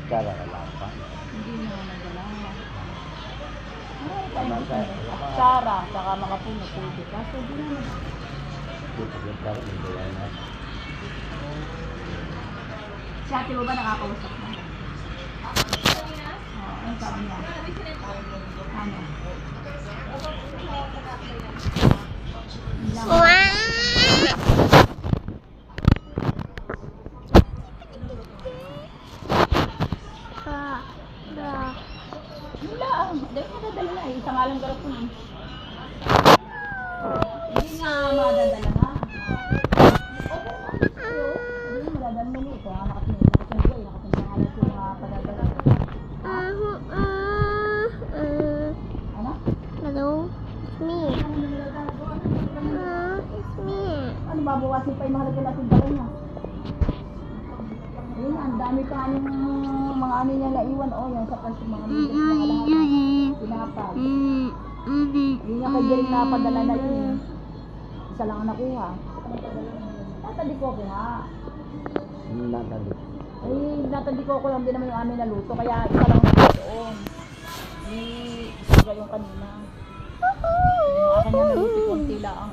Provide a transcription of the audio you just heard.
Tsara ka lang pa. Hindi na nagdala. Tsara, saka mga puno, pwede. Kaso di na Dito yung tsara, may gawa na. Si ate mo ba nakakausap mo? Oo, ang sabi niya. Ano? Wala. Dahil madadala na eh. Isang alang garap ko na. Hindi nga madadala na. Hindi madadala mo nito. Nakatingin ko eh. Nakatingin ko alam ko mga padadala. Ano? Hello, it's me. It's me. Ano babawasin pa yung mahalaga natin dala niya? Ayun, ang dami pa yung mga ano niya naiwan. O, yan sa plastic mga bigas, mga lahat. Pinapal. Hindi niya kay Jering napadala na yun eh. Isa lang ang nakuha. Natandi ko ako nga. Natali. Eh, natandi ko ako lang din naman yung amin na luto. Kaya isa lang nakuha doon. Eh, isa yung kanina. Yung akin na naluto, konti lang.